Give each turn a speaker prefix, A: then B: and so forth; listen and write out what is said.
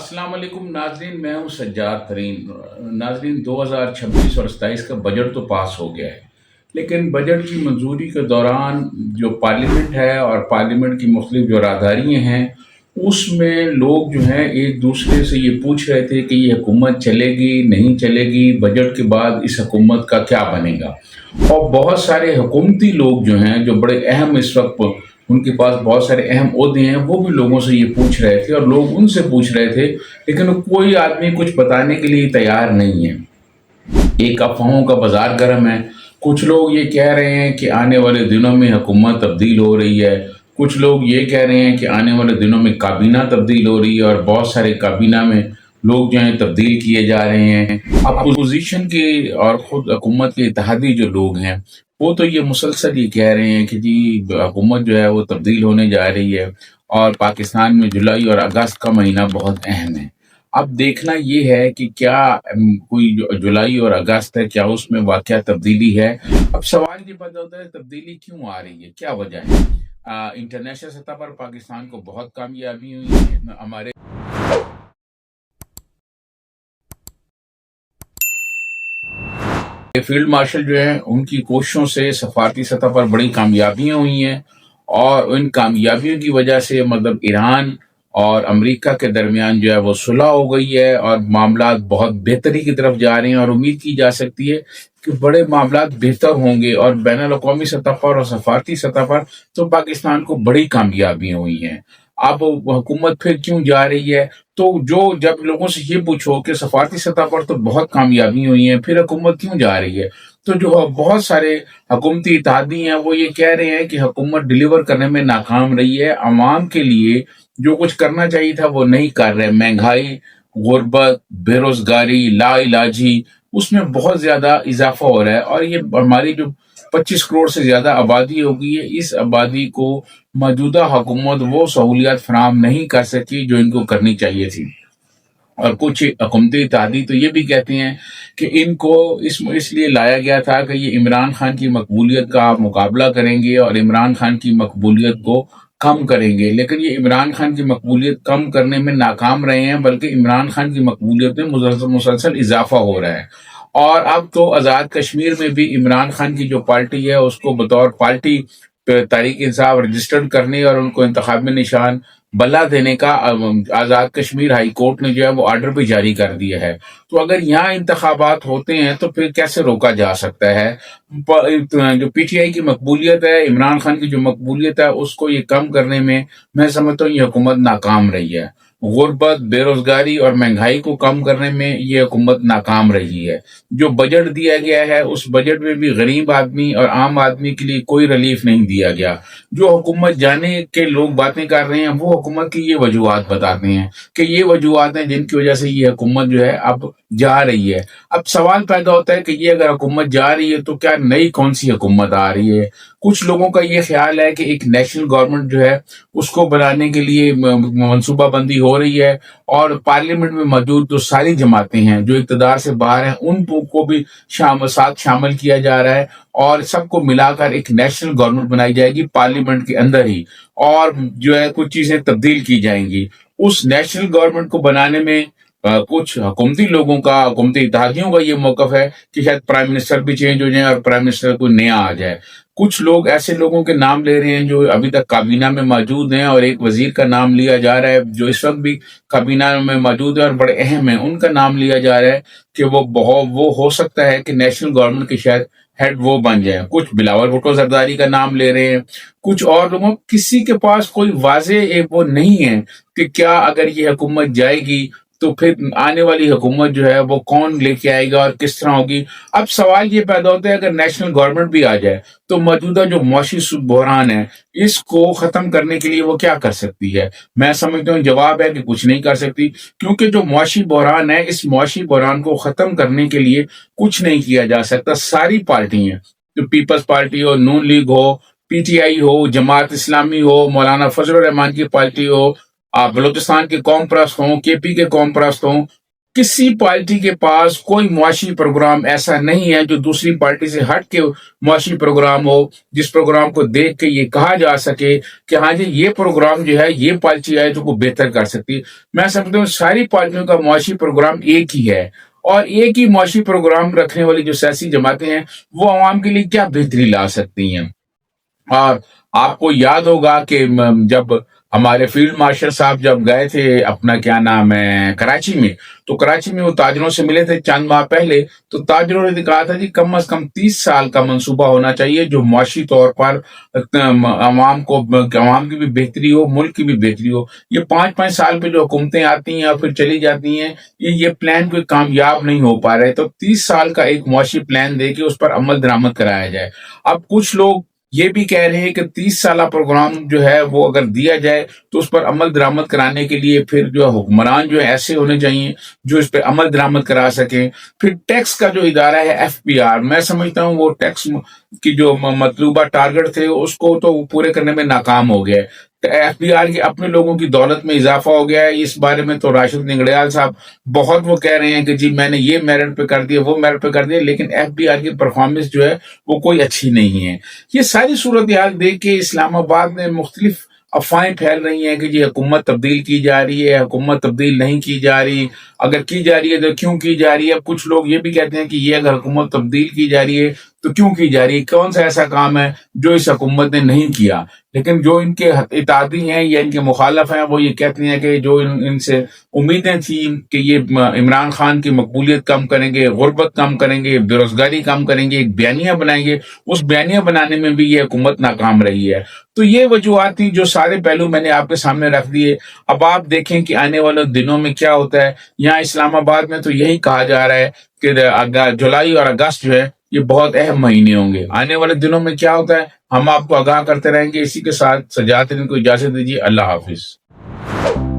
A: अस्सलाम वालेकुम नाजरीन, मैं हूं सज्जाद तरीन। नाजरीन, 2026 और 27 का बजट तो पास हो गया है, लेकिन बजट की मंजूरी के दौरान जो पार्लियामेंट है और पार्लियामेंट की मुख्तलिफ जो राहदारियाँ हैं, उसमें लोग जो हैं एक दूसरे से ये पूछ रहे थे कि ये हुकूमत चलेगी नहीं चलेगी, बजट के बाद इस हुकूमत का क्या बनेगा। और बहुत सारे हुकूमती लोग जो हैं, जो बड़े अहम इस वक्त उनके पास बहुत सारे अहम ओहदे हैं, वो भी लोगों से ये पूछ रहे थे और लोग उनसे पूछ रहे थे, लेकिन कोई आदमी कुछ बताने के लिए तैयार नहीं है। एक अफवाहों का बाजार गर्म है। कुछ लोग ये कह रहे हैं कि आने वाले दिनों में हुकूमत तब्दील हो रही है। कुछ लोग ये कह रहे हैं कि आने वाले दिनों में काबीना तब्दील हो रही है और बहुत सारे काबीना में लोग जो हैं तब्दील किए जा रहे हैं। अपोजिशन के और ख़ुद हुकूमत के इत्तेहादी जो लोग हैं, वो तो ये मुसलसल ये कह रहे हैं कि जी हुकूमत जो है वो तब्दील होने जा रही है और पाकिस्तान में जुलाई और अगस्त का महीना बहुत अहम है। अब देखना ये है कि क्या कोई जुलाई और अगस्त है, क्या उसमें वाकया तब्दीली है। अब सवाल ये पैदा होता है, तब्दीली क्यों आ रही है, क्या वजह है। इंटरनेशनल सतह पर पाकिस्तान को बहुत कामयाबी हुई है। हमारे फील्ड मार्शल जो हैं, उनकी कोशिशों से सफारती सतह पर बड़ी कामयाबियां हुई हैं और इन कामयाबियों की वजह से मतलब ईरान और अमेरिका के दरमियान जो है वो सुलह हो गई है और मामला बहुत बेहतरी की तरफ जा रहे हैं और उम्मीद की जा सकती है कि बड़े मामला बेहतर होंगे। और बैनुल अक़वामी सतह पर और सफारती सतह पर तो पाकिस्तान को बड़ी कामयाबियां हुई हैं। अब हुकूमत फिर क्यों जा रही है, तो जो जब लोगों से ये पूछो कि सफारती सतह पर तो बहुत कामयाबी हुई है, फिर हुकूमत क्यों जा रही है, तो जो बहुत सारे हुकूमती इत्तेहादी हैं वो ये कह रहे हैं कि हुकूमत डिलीवर करने में नाकाम रही है। अवाम के लिए जो कुछ करना चाहिए था वो नहीं कर रहे। महंगाई, गुर्बत, बेरोजगारी, लाइलाजी, उसमें बहुत ज्यादा इजाफा हो रहा है और ये हमारी जो 25 करोड़ से ज्यादा आबादी हो गई है, इस आबादी को मौजूदा हुकूमत वो सहूलियात फराहम नहीं कर सकी जो इनको करनी चाहिए थी। और कुछ हुकूमती इत्तेहादी तो ये भी कहते हैं कि इनको इसलिए लाया गया था कि ये इमरान खान की मकबूलियत का मुकाबला करेंगे और इमरान खान की मकबूलियत को कम करेंगे, लेकिन ये इमरान खान की मकबूलियत कम करने में नाकाम रहे हैं, बल्कि इमरान खान की मकबूलियत में मुसलसल इजाफा हो रहा है। और अब तो आज़ाद कश्मीर में भी इमरान खान की जो पार्टी है उसको बतौर पार्टी तहरीक इंसाफ रजिस्टर्ड करने और उनको इंतखाबी निशान बल्ला देने का आज़ाद कश्मीर हाई कोर्ट ने जो है वो आर्डर भी जारी कर दिया है। तो अगर यहाँ इंतखाबात होते हैं तो फिर कैसे रोका जा सकता है। जो पीटीआई की मकबूलियत है, इमरान खान की जो मकबूलियत है, उसको ये कम करने में मैं समझता हूँ ये हुकूमत नाकाम रही है। गुर्बत, बेरोजगारी और महंगाई को कम करने में ये हुकूमत नाकाम रही है। जो बजट दिया गया है उस बजट में भी गरीब आदमी और आम आदमी के लिए कोई रिलीफ नहीं दिया गया। जो हुकूमत जाने के लोग बातें कर रहे हैं वो हुकूमत की ये वजूहात बताते हैं कि ये वजूहात हैं जिनकी वजह से ये हुकूमत जो है अब जा रही है। अब सवाल पैदा होता है कि ये अगर हुकूमत जा रही है तो क्या नई कौन सी हुकूमत आ रही है। कुछ लोगों का ये ख्याल है कि एक नेशनल गवर्नमेंट जो है उसको बनाने के लिए मनसूबाबंदी हो रही है और पार्लियामेंट में मौजूद जो सारी जमातें हैं जो इक़्तिदार से बाहर हैं उनको भी साथ शामिल किया जा रहा है और सबको मिलाकर एक नेशनल गवर्नमेंट बनाई जाएगी पार्लियामेंट के अंदर ही, और जो है कुछ चीजें तब्दील की जाएंगी। उस नेशनल गवर्नमेंट को बनाने में कुछ हुकूमती लोगों का, हुकूमती इत्तेहादियों का ये मौकफ है कि शायद प्राइम मिनिस्टर भी चेंज हो जाए और प्राइम मिनिस्टर कोई नया आ जाए। कुछ लोग ऐसे लोगों के नाम ले रहे हैं जो अभी तक काबीना में मौजूद हैं और एक वजीर का नाम लिया जा रहा है जो इस वक्त भी काबीना में मौजूद है और बड़े अहम है, उनका नाम लिया जा रहा है कि वो हो सकता है कि नेशनल गवर्नमेंट के शायद हेड वो बन जाए। कुछ बिलावल भुट्टो जरदारी का नाम ले रहे हैं, कुछ और लोगों, किसी के पास कोई वाज़ेह वो नहीं है कि क्या अगर ये हुकूमत जाएगी तो फिर आने वाली हुकूमत जो है वो कौन लेके आएगा और किस तरह होगी। अब सवाल ये पैदा होता है अगर नेशनल गवर्नमेंट भी आ जाए तो मौजूदा जो मौशी बहरान है इसको खत्म करने के लिए वो क्या कर सकती है। मैं समझता हूँ जवाब है कि कुछ नहीं कर सकती, क्योंकि जो मौशी बहरान है इस मौशी बहरान को खत्म करने के लिए कुछ नहीं किया जा सकता। सारी पार्टियां, जो पीपल्स पार्टी हो, नून लीग हो, पीटीआई हो, जमात इस्लामी हो, मौलाना फजल रहमान की पार्टी हो, आप बलूचिस्तान के कौम परस्त हों, केपी के कौम परस्त हों, کسی پارٹی کے پاس کوئی معاشی پروگرام ایسا نہیں ہے جو دوسری پارٹی سے ہٹ کے معاشی پروگرام ہو، جس پروگرام کو دیکھ کے یہ کہا جا سکے کہ ہاں جی یہ پروگرام جو ہے یہ پارٹی ہے جو کو بہتر کر سکتی ہے۔ میں سمجھتا ہوں ساری پارٹیوں کا معاشی پروگرام ایک ہی ہے، اور ایک ہی معاشی پروگرام رکھنے والی جو سیاسی جماعتیں ہیں وہ عوام کے لیے کیا بہتری لا سکتی ہیں۔ اور آپ کو یاد ہوگا کہ جب ہمارے فیلڈ مارشل صاحب جب گئے تھے اپنا کیا نام ہے کراچی میں، تو کراچی میں وہ تاجروں سے ملے تھے چند ماہ پہلے، تو تاجروں نے کہا تھا جی کم از کم 30 سال کا منصوبہ ہونا چاہیے جو معاشی طور پر عوام کی بھی بہتری ہو، ملک کی بھی بہتری ہو۔ یہ 5 5 سال پہ جو حکومتیں آتی ہیں اور پھر چلی جاتی ہیں، یہ پلان کوئی کامیاب نہیں ہو پا رہے، تو 30 سال کا ایک معاشی پلان دے کے اس پر عمل درآمد کرایا جائے۔ اب کچھ لوگ یہ بھی کہہ رہے ہیں کہ 30 سالہ پروگرام جو ہے وہ اگر دیا جائے تو اس پر عمل درآمد کرانے کے لیے پھر جو حکمران جو ہے ایسے ہونے چاہیے جو اس پہ عمل درآمد کرا سکیں۔ پھر ٹیکس کا جو ادارہ ہے FPR، میں سمجھتا ہوں وہ ٹیکس کی جو مطلوبہ ٹارگٹ تھے اس کو تو پورے کرنے میں ناکام ہو گیا ہے۔ FBR کے اپنے لوگوں کی دولت میں اضافہ ہو گیا ہے۔ اس بارے میں تو راشد نگڑیال صاحب بہت وہ کہہ رہے ہیں کہ جی میں نے یہ میرٹ پہ کر دیا، وہ میرٹ پہ کر دیا، لیکن FBR کی پرفارمنس جو ہے وہ کوئی اچھی نہیں ہے۔ یہ ساری صورتحال دیکھ کے اسلام آباد میں مختلف افواہیں پھیل رہی ہیں کہ جی حکومت تبدیل کی جا رہی ہے، حکومت تبدیل نہیں کی جا رہی، اگر کی جا رہی ہے تو کیوں کی جا رہی ہے۔ اب کچھ لوگ یہ بھی کہتے ہیں کہ یہ اگر حکومت تبدیل کی جا رہی ہے تو کیوں کی جا رہی ہے، کون سا ایسا کام ہے جو اس حکومت نے نہیں کیا۔ لیکن جو ان کے اتحادی ہیں یا ان کے مخالف ہیں وہ یہ کہتے ہیں کہ جو ان سے امیدیں تھیں کہ یہ عمران خان کی مقبولیت کم کریں گے، غربت کم کریں گے، بے روزگاری کم کریں گے، ایک بیانیہ بنائیں گے، اس بیانیہ بنانے میں بھی یہ حکومت ناکام رہی ہے۔ تو یہ وجوہات تھیں جو سارے پہلو میں نے آپ کے سامنے رکھ دیے۔ اب آپ دیکھیں کہ آنے والے دنوں میں کیا ہوتا ہے۔ یہاں اسلام آباد میں تو یہی کہا جا رہا ہے کہ جولائی اور اگست جو ہے یہ بہت اہم مہینے ہوں گے۔ آنے والے دنوں میں کیا ہوتا ہے ہم آپ کو آگاہ کرتے رہیں گے۔ اسی کے ساتھ سجاد کو اجازت دیجیے، اللہ حافظ۔